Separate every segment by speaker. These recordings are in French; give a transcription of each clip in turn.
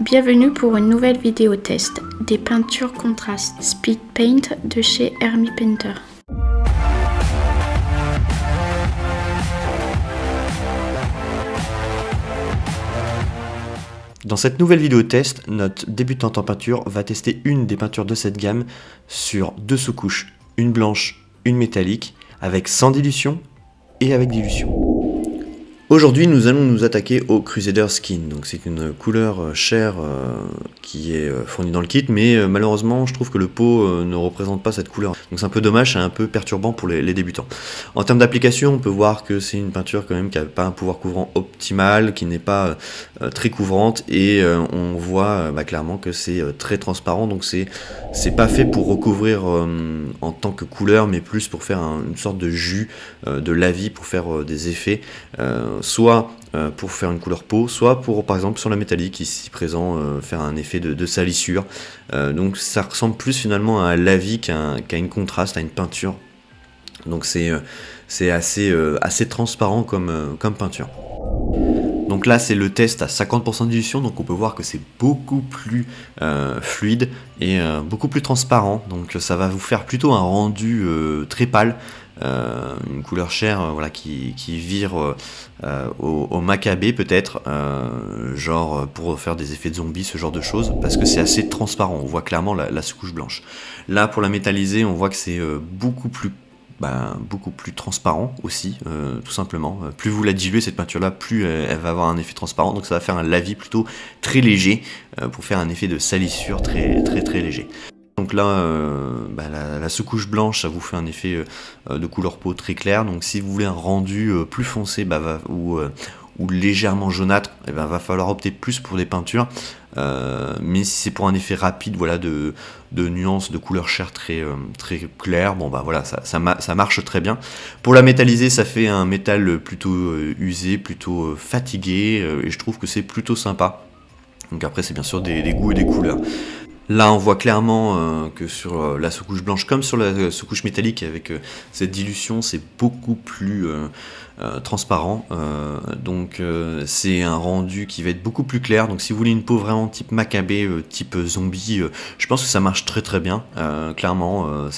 Speaker 1: Bienvenue pour une nouvelle vidéo test des peintures contrastes Speed Paint de chez Army Painter.
Speaker 2: Dans cette nouvelle vidéo test, notre débutante en peinture va tester une des peintures de cette gamme sur deux sous-couches, une blanche, une métallique, avec sans dilution et avec dilution. Aujourd'hui, nous allons nous attaquer au Crusader Skin. Donc c'est une couleur chère qui est fournie dans le kit, mais malheureusement, je trouve que le pot ne représente pas cette couleur. Donc c'est un peu dommage, c'est un peu perturbant pour les débutants. En termes d'application, on peut voir que c'est une peinture quand même qui n'a pas un pouvoir couvrant optimal, qui n'est pas très couvrante, et on voit clairement que c'est très transparent. Donc c'est pas fait pour recouvrir en tant que couleur, mais plus pour faire une sorte de jus de lavis, pour faire des effets. Soit pour faire une couleur peau, soit pour, par exemple, sur la métallique, ici présent, faire un effet de salissure. Donc ça ressemble plus finalement à un lavis qu'à une contraste, à une peinture. Donc c'est assez transparent comme peinture. Donc là c'est le test à 50% de dilution, donc on peut voir que c'est beaucoup plus fluide et beaucoup plus transparent. Donc ça va vous faire plutôt un rendu très pâle. Une couleur chère voilà, qui vire au macabé peut-être, genre pour faire des effets de zombies, ce genre de choses, parce que c'est assez transparent, on voit clairement la sous-couche blanche. Là pour la métalliser, on voit que c'est beaucoup plus transparent aussi, tout simplement. Plus vous la diluez cette peinture là, plus elle va avoir un effet transparent, donc ça va faire un lavis plutôt très léger, pour faire un effet de salissure très léger. Donc là, la sous-couche blanche, ça vous fait un effet de couleur peau très clair. Donc si vous voulez un rendu plus foncé ou légèrement jaunâtre, va falloir opter plus pour des peintures. Mais si c'est pour un effet rapide, voilà, de nuances, de couleur chair très clair, bon voilà, ça marche très bien. Pour la métalliser, ça fait un métal plutôt usé, plutôt fatigué, et je trouve que c'est plutôt sympa. Donc après, c'est bien sûr des goûts et des couleurs. Là on voit clairement que sur la sous-couche blanche comme sur la sous-couche métallique, avec cette dilution, c'est beaucoup plus transparent, donc c'est un rendu qui va être beaucoup plus clair. Donc si vous voulez une peau vraiment type macabé, type zombie, je pense que ça marche très bien, clairement,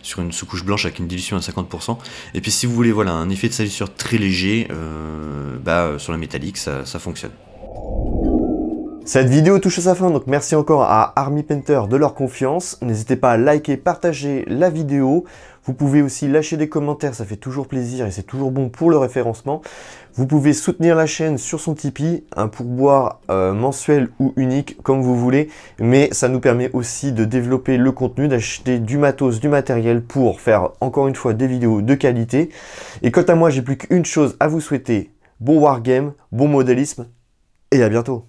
Speaker 2: sur une sous-couche blanche avec une dilution à 50%. Et puis si vous voulez voilà, un effet de salissure très léger, sur la métallique ça fonctionne.
Speaker 3: Cette vidéo touche à sa fin, donc merci encore à Army Painter de leur confiance. N'hésitez pas à liker, partager la vidéo. Vous pouvez aussi lâcher des commentaires, ça fait toujours plaisir et c'est toujours bon pour le référencement. Vous pouvez soutenir la chaîne sur son Tipeee, un pourboire mensuel ou unique, comme vous voulez. Mais ça nous permet aussi de développer le contenu, d'acheter du matos, du matériel pour faire encore une fois des vidéos de qualité. Et quant à moi, j'ai plus qu'une chose à vous souhaiter. Bon wargame, bon modélisme et à bientôt.